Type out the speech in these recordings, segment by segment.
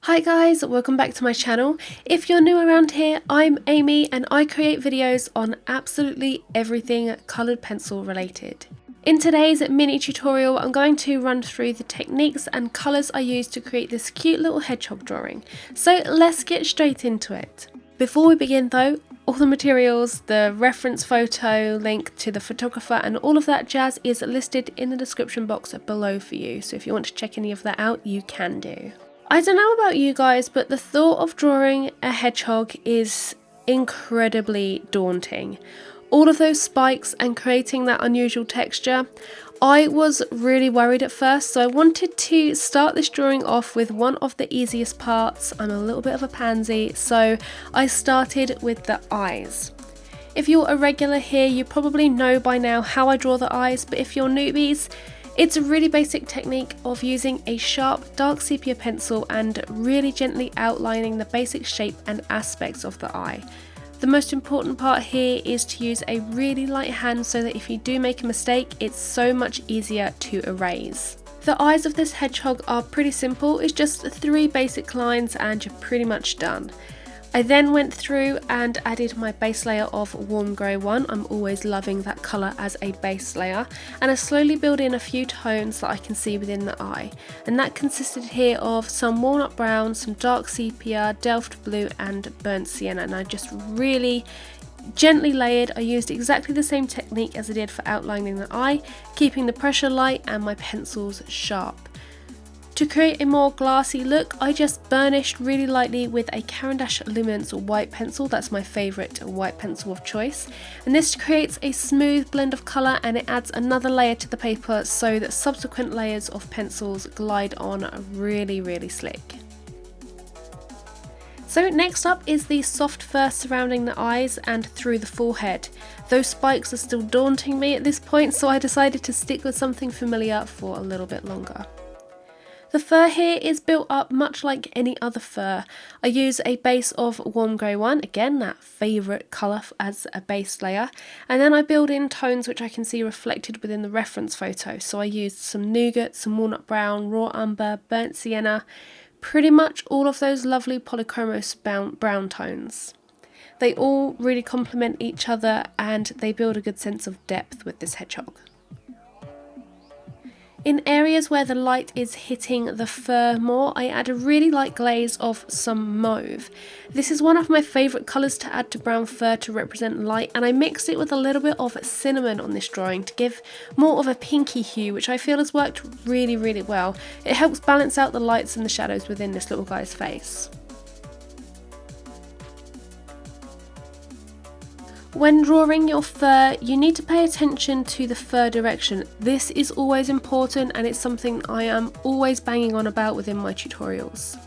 Hi guys, welcome back to my channel. If you're new around here, I'm Amy and I create videos on absolutely everything coloured pencil related. In today's mini tutorial, I'm going to run through the techniques and colours I use to create this cute little hedgehog drawing. So let's get straight into it. Before we begin though, all the materials, the reference photo, link to the photographer and all of that jazz is listed in the description box below for you. So if you want to check any of that out, you can do. I don't know about you guys, but the thought of drawing a hedgehog is incredibly daunting. All of those spikes and creating that unusual texture, I was really worried at first, so I wanted to start this drawing off with one of the easiest parts. I'm a little bit of a pansy, so I started with the eyes. If you're a regular here, you probably know by now how I draw the eyes, but if you're newbies, it's a really basic technique of using a sharp dark sepia pencil and really gently outlining the basic shape and aspects of the eye. The most important part here is to use a really light hand so that if you do make a mistake, it's so much easier to erase. The eyes of this hedgehog are pretty simple, it's just 3 basic lines and you're pretty much done. I then went through and added my base layer of warm grey 1, I'm always loving that colour as a base layer, and I slowly build in a few tones that I can see within the eye, and that consisted here of some walnut brown, some dark sepia, delft blue and burnt sienna, and I just really gently layered. I used exactly the same technique as I did for outlining the eye, keeping the pressure light and my pencils sharp. To create a more glassy look, I just burnished really lightly with a Caran d'Ache Lumens white pencil. That's my favourite white pencil of choice. And this creates a smooth blend of colour and it adds another layer to the paper so that subsequent layers of pencils glide on really slick. So next up is the soft fur surrounding the eyes and through the forehead. Those spikes are still daunting me at this point, so I decided to stick with something familiar for a little bit longer. The fur here is built up much like any other fur. I use a base of warm grey 1, again that favourite colour as a base layer, and then I build in tones which I can see reflected within the reference photo. So I used some nougat, some walnut brown, raw umber, burnt sienna, pretty much all of those lovely polychromos brown tones. They all really complement each other and they build a good sense of depth with this hedgehog. In areas where the light is hitting the fur more, I add a really light glaze of some mauve. This is one of my favourite colours to add to brown fur to represent light, and I mixed it with a little bit of cinnamon on this drawing to give more of a pinky hue, which I feel has worked really well. It helps balance out the lights and the shadows within this little guy's face. When drawing your fur, you need to pay attention to the fur direction. This is always important and it's something I am always banging on about within my tutorials.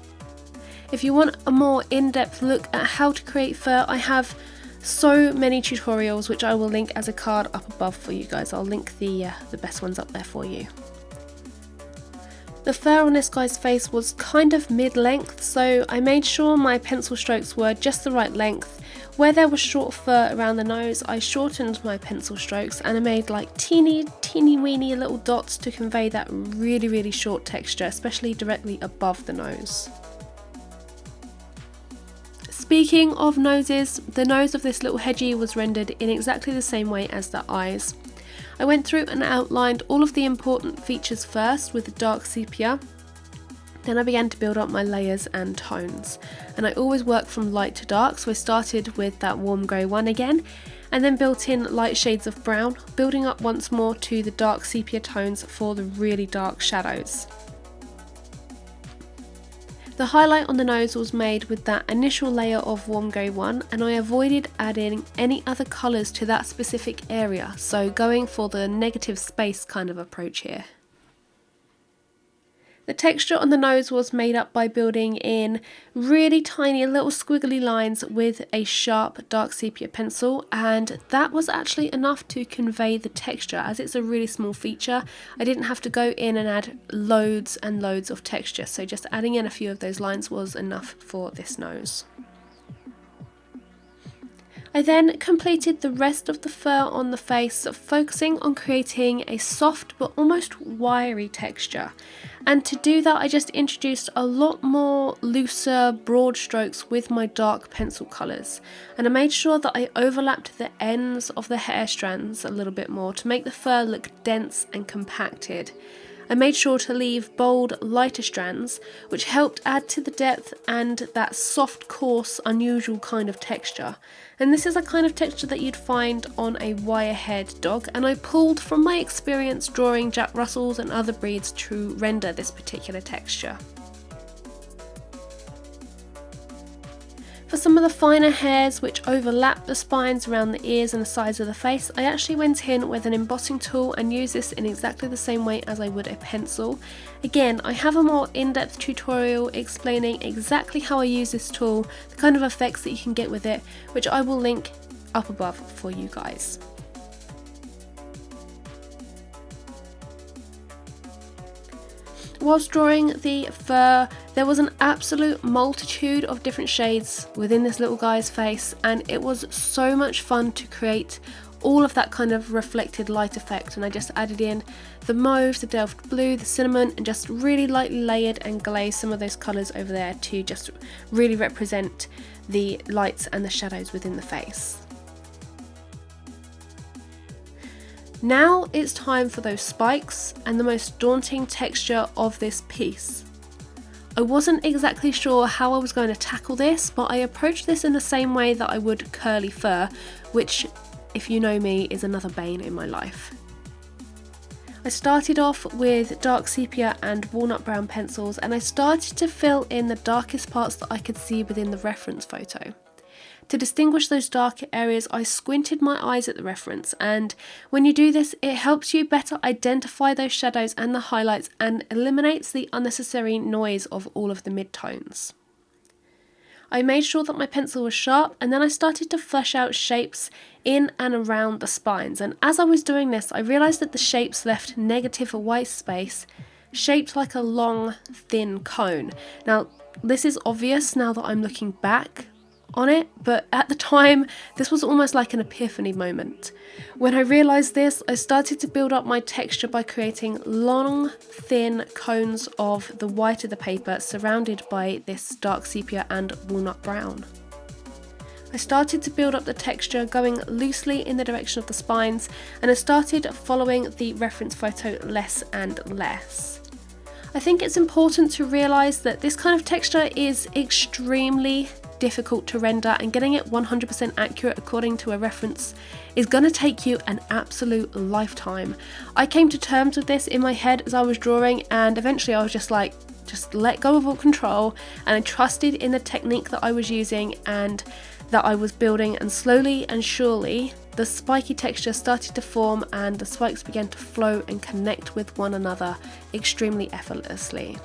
If you want a more in-depth look at how to create fur, I have so many tutorials which I will link as a card up above for you guys. I'll link the best ones up there for you. The fur on this guy's face was kind of mid-length, so I made sure my pencil strokes were just the right length. Where there was short fur around the nose, I shortened my pencil strokes and I made like teeny weeny little dots to convey that really short texture, especially directly above the nose. Speaking of noses, the nose of this little hedgie was rendered in exactly the same way as the eyes. I went through and outlined all of the important features first with the dark sepia. Then I began to build up my layers and tones, and I always work from light to dark, so I started with that warm grey 1 again, and then built in light shades of brown, building up once more to the dark sepia tones for the really dark shadows. The highlight on the nose was made with that initial layer of warm grey 1, and I avoided adding any other colours to that specific area, so going for the negative space kind of approach here. The texture on the nose was made up by building in really tiny little squiggly lines with a sharp dark sepia pencil, and that was actually enough to convey the texture. As it's a really small feature, I didn't have to go in and add loads and loads of texture, so just adding in a few of those lines was enough for this nose. I then completed the rest of the fur on the face, focusing on creating a soft but almost wiry texture. And to do that, I just introduced a lot more looser, broad strokes with my dark pencil colours. And I made sure that I overlapped the ends of the hair strands a little bit more to make the fur look dense and compacted. I made sure to leave bold, lighter strands, which helped add to the depth and that soft, coarse, unusual kind of texture. And this is a kind of texture that you'd find on a wire-haired dog, and I pulled from my experience drawing Jack Russells and other breeds to render this particular texture. For some of the finer hairs which overlap the spines around the ears and the sides of the face, I actually went in with an embossing tool and used this in exactly the same way as I would a pencil. Again, I have a more in-depth tutorial explaining exactly how I use this tool, the kind of effects that you can get with it, which I will link up above for you guys. Whilst drawing the fur, there was an absolute multitude of different shades within this little guy's face, and it was so much fun to create all of that kind of reflected light effect. And I just added in the mauve, the delft blue, the cinnamon, and just really lightly layered and glazed some of those colours over there to just really represent the lights and the shadows within the face. Now it's time for those spikes and the most daunting texture of this piece. I wasn't exactly sure how I was going to tackle this, but I approached this in the same way that I would curly fur, which, if you know me, is another bane in my life. I started off with dark sepia and walnut brown pencils, and I started to fill in the darkest parts that I could see within the reference photo. To distinguish those darker areas, I squinted my eyes at the reference, and when you do this, it helps you better identify those shadows and the highlights and eliminates the unnecessary noise of all of the midtones. I made sure that my pencil was sharp, and then I started to flesh out shapes in and around the spines, and as I was doing this, I realised that the shapes left negative white space, shaped like a long, thin cone. Now, this is obvious now that I'm looking back on it, but at the time this was almost like an epiphany moment. When I realised this, I started to build up my texture by creating long, thin cones of the white of the paper surrounded by this dark sepia and walnut brown. I started to build up the texture going loosely in the direction of the spines, and I started following the reference photo less and less. I think it's important to realise that this kind of texture is extremely difficult to render, and getting it 100% accurate according to a reference is going to take you an absolute lifetime. I came to terms with this in my head as I was drawing, and eventually I was just like, just let go of all control, and I trusted in the technique that I was using and that I was building, and slowly and surely the spiky texture started to form and the spikes began to flow and connect with one another extremely effortlessly.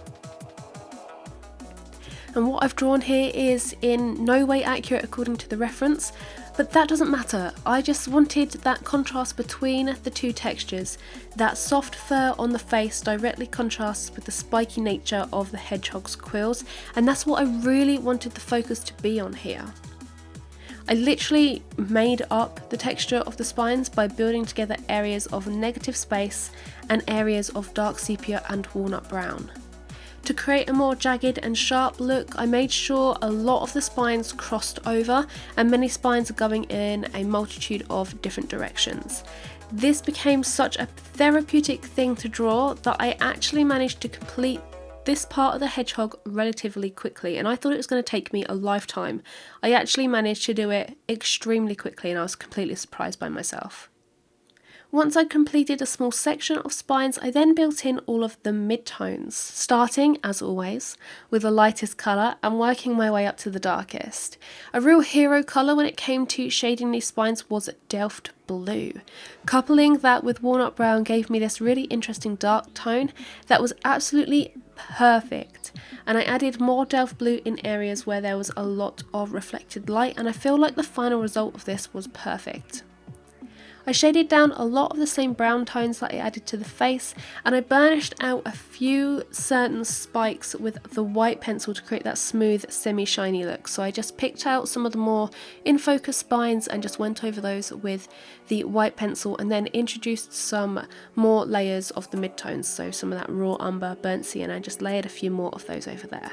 And what I've drawn here is in no way accurate according to the reference, but that doesn't matter. I just wanted that contrast between the two textures. That soft fur on the face directly contrasts with the spiky nature of the hedgehog's quills, and that's what I really wanted the focus to be on here. I literally made up the texture of the spines by building together areas of negative space and areas of dark sepia and walnut brown. To create a more jagged and sharp look, I made sure a lot of the spines crossed over, and many spines are going in a multitude of different directions. This became such a therapeutic thing to draw that I actually managed to complete this part of the hedgehog relatively quickly, and I thought it was going to take me a lifetime. I actually managed to do it extremely quickly, and I was completely surprised by myself. Once I'd completed a small section of spines, I then built in all of the midtones, starting, as always, with the lightest colour and working my way up to the darkest. A real hero colour when it came to shading these spines was delft blue. Coupling that with walnut brown gave me this really interesting dark tone that was absolutely perfect, and I added more delft blue in areas where there was a lot of reflected light, and I feel like the final result of this was perfect. I shaded down a lot of the same brown tones that I added to the face, and I burnished out a few certain spikes with the white pencil to create that smooth semi-shiny look. So I just picked out some of the more in focus spines and just went over those with the white pencil, and then introduced some more layers of the midtones, so some of that raw umber, burnt sienna, and just layered a few more of those over there.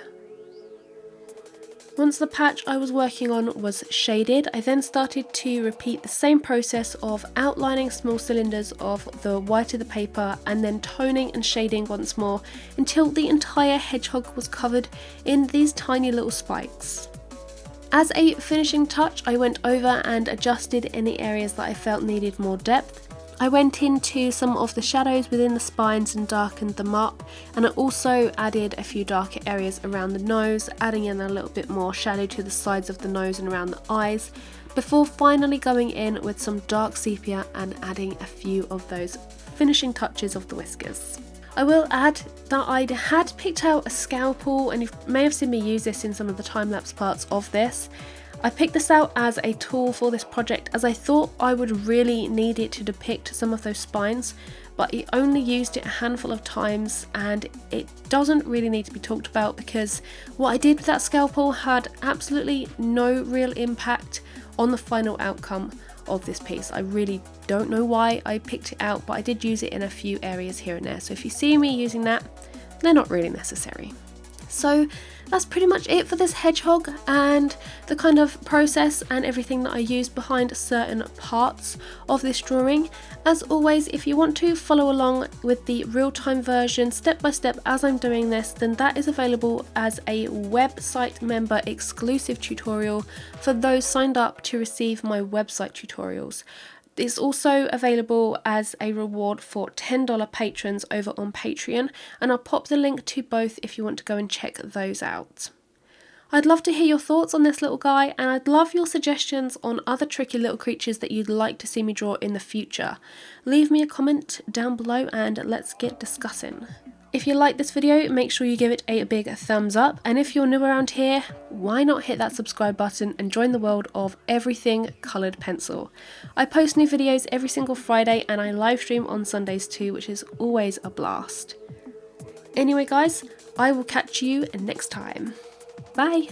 Once the patch I was working on was shaded, I then started to repeat the same process of outlining small cylinders of the white of the paper and then toning and shading once more until the entire hedgehog was covered in these tiny little spikes. As a finishing touch, I went over and adjusted any areas that I felt needed more depth. I went into some of the shadows within the spines and darkened them up, and I also added a few darker areas around the nose, adding in a little bit more shadow to the sides of the nose and around the eyes, before finally going in with some dark sepia and adding a few of those finishing touches of the whiskers. I will add that I had picked out a scalpel, and you may have seen me use this in some of the time-lapse parts of this. I picked this out as a tool for this project as I thought I would really need it to depict some of those spines, but I only used it a handful of times and it doesn't really need to be talked about because what I did with that scalpel had absolutely no real impact on the final outcome of this piece. I really don't know why I picked it out, but I did use it in a few areas here and there, so if you see me using that, they're not really necessary. So that's pretty much it for this hedgehog and the kind of process and everything that I used behind certain parts of this drawing. As always, if you want to follow along with the real-time version step by step as I'm doing this, then that is available as a website member exclusive tutorial for those signed up to receive my website tutorials. It's also available as a reward for $10 patrons over on Patreon, and I'll pop the link to both if you want to go and check those out. I'd love to hear your thoughts on this little guy, and I'd love your suggestions on other tricky little creatures that you'd like to see me draw in the future. Leave me a comment down below and let's get discussing. If you like this video, make sure you give it a big thumbs up, and if you're new around here, why not hit that subscribe button and join the world of everything coloured pencil. I post new videos every single Friday and I live stream on Sundays too, which is always a blast. Anyway guys, I will catch you next time. Bye!